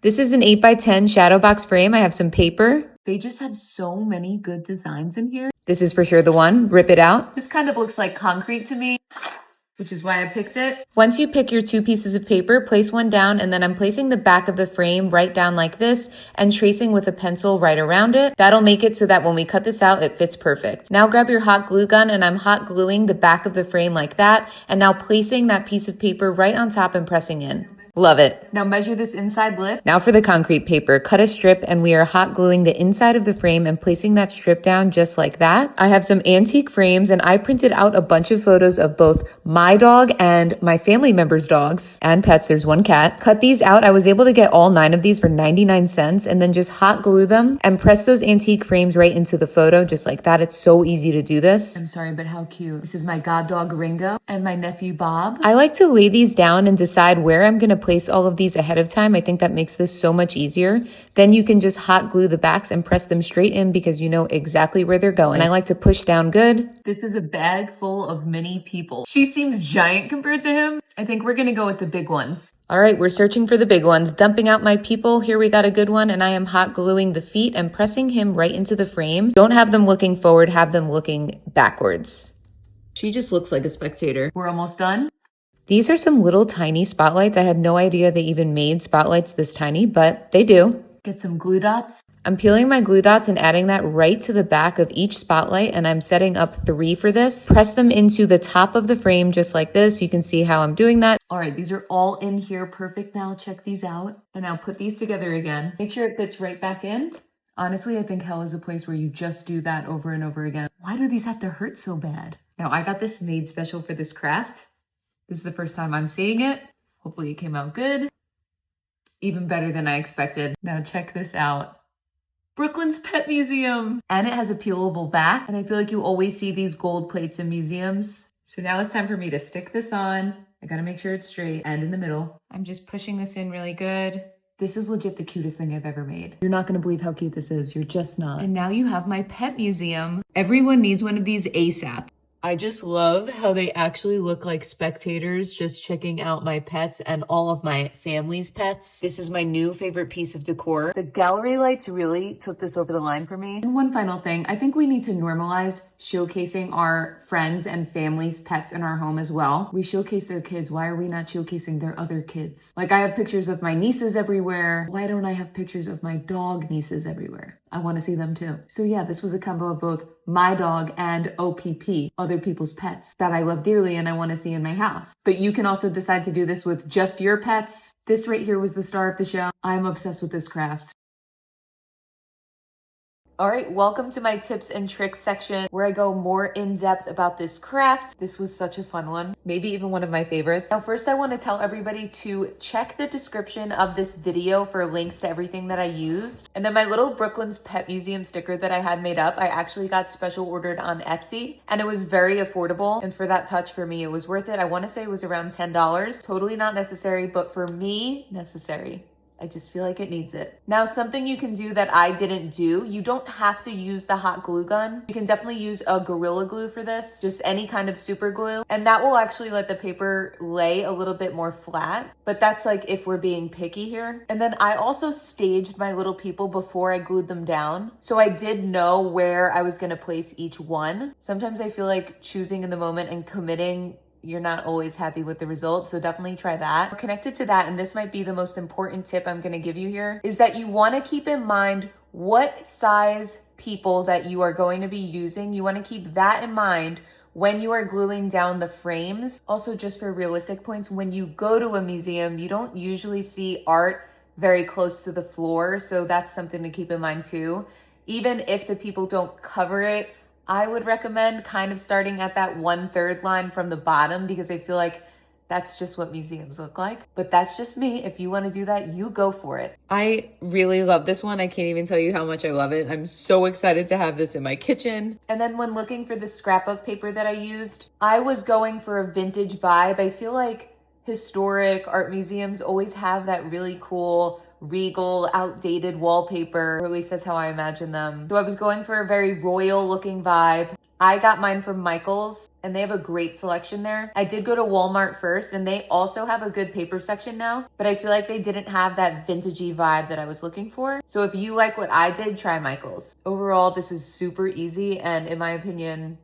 This is an 8x10 shadow box frame. I have some paper. They just have so many good designs in here. This is for sure the one. Rip it out. This kind of looks like concrete to me, which is why I picked it. Once you pick your 2 pieces of paper, place one down, and then I'm placing the back of the frame right down like this and tracing with a pencil right around it. That'll make it so that when we cut this out, it fits perfect. Now grab your hot glue gun, and I'm hot gluing the back of the frame like that, and now placing that piece of paper right on top and pressing in. Love it. Now measure this inside lip. Now for the concrete paper, cut a strip, and we are hot gluing the inside of the frame and placing that strip down just like that. I have some antique frames, and I printed out a bunch of photos of both my dog and my family members' dogs and pets. There's one cat. Cut these out. I was able to get all 9 of these for 99 cents, and then just hot glue them and press those antique frames right into the photo just like that. It's so easy to do this. I'm sorry, but how cute. This is my god dog Ringo and my nephew Bob. I like to lay these down and decide where I'm going to place all of these ahead of time. I think that makes this so much easier. Then you can just hot glue the backs and press them straight in because you know exactly where they're going. And I like to push down good. This is a bag full of mini people. She seems giant compared to him. I think we're gonna go with the big ones. All right, we're searching for the big ones. Dumping out my people. Here we got a good one, and I am hot gluing the feet and pressing him right into the frame. Don't have them looking forward, have them looking backwards. She just looks like a spectator. We're almost done. These are some little tiny spotlights. I had no idea they even made spotlights this tiny, but they do. Get some glue dots. I'm peeling my glue dots and adding that right to the back of each spotlight, and I'm setting up 3 for this. Press them into the top of the frame just like this. You can see how I'm doing that. All right, these are all in here perfect now. Check these out. And now put these together again. Make sure it fits right back in. Honestly, I think hell is a place where you just do that over and over again. Why do these have to hurt so bad? Now, I got this made special for this craft. This is the first time I'm seeing it. Hopefully it came out good. Even better than I expected. Now check this out. Brooklyn's Pet Museum. And it has a peelable back. And I feel like you always see these gold plates in museums. So now it's time for me to stick this on. I gotta make sure it's straight and in the middle. I'm just pushing this in really good. This is legit the cutest thing I've ever made. You're not gonna believe how cute this is. You're just not. And now you have my pet museum. Everyone needs one of these ASAP. I just love how they actually look like spectators just checking out my pets and all of my family's pets. This is my new favorite piece of decor. The gallery lights really took this over the line for me. And one final thing, I think we need to normalize showcasing our friends and family's pets in our home as well. We showcase their kids. Why are we not showcasing their other kids? Like I have pictures of my nieces everywhere. Why don't I have pictures of my dog nieces everywhere? I want to see them too. So yeah, this was a combo of both my dog and OPP, other people's pets that I love dearly and I want to see in my house. But you can also decide to do this with just your pets. This right here was the star of the show. I'm obsessed with this craft. All right, welcome to my tips and tricks section where I go more in depth about this craft. This was such a fun one, maybe even one of my favorites. Now, first I want to tell everybody to check the description of this video for links to everything that I used. And then my little Brooklyn's Pet Museum sticker that I had made up, I actually got special ordered on Etsy and it was very affordable. And for that touch, for me, it was worth it. I want to say it was around $10. Totally not necessary, but for me, necessary. I just feel like it needs it. Now, something you can do that I didn't do, you don't have to use the hot glue gun. You can definitely use a Gorilla Glue for this, just any kind of super glue. And that will actually let the paper lay a little bit more flat. But that's like if we're being picky here. And then I also staged my little people before I glued them down. So I did know where I was gonna place each one. Sometimes I feel like choosing in the moment and committing, you're not always happy with the result. So definitely try that. Connected to that, and this might be the most important tip I'm gonna give you here, is that you wanna keep in mind what size people that you are going to be using. You wanna keep that in mind when you are gluing down the frames. Also, just for realistic points, when you go to a museum, you don't usually see art very close to the floor. So that's something to keep in mind too. Even if the people don't cover it, I would recommend kind of starting at that 1/3 line from the bottom because I feel like that's just what museums look like. But that's just me. If you want to do that, you go for it. I really love this one. I can't even tell you how much I love it. I'm so excited to have this in my kitchen. And then when looking for the scrapbook paper that I used, I was going for a vintage vibe. I feel like historic art museums always have that really cool regal, outdated wallpaper, or at least that's how I imagine them. So I was going for a very royal looking vibe. I got mine from Michael's and they have a great selection there. I did go to Walmart first and they also have a good paper section now, but I feel like they didn't have that vintagey vibe that I was looking for. So if you like what I did, try Michael's. Overall, this is super easy and in my opinion,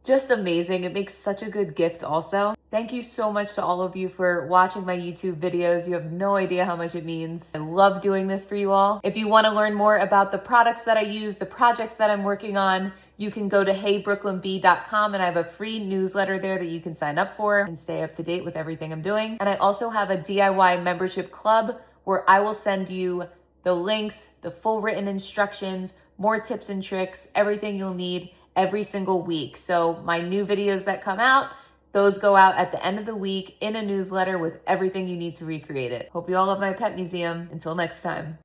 just amazing. It makes such a good gift also. Thank you so much to all of you for watching my YouTube videos. You have no idea how much it means. I love doing this for you all. If you want to learn more about the products that I use, the projects that I'm working on, you can go to heybrooklynb.com and I have a free newsletter there that you can sign up for and stay up to date with everything I'm doing. And I also have a DIY membership club where I will send you the links, the full written instructions, more tips and tricks, everything you'll need every single week. So my new videos that come out, those go out at the end of the week in a newsletter with everything you need to recreate it. Hope you all love my pet museum. Until next time.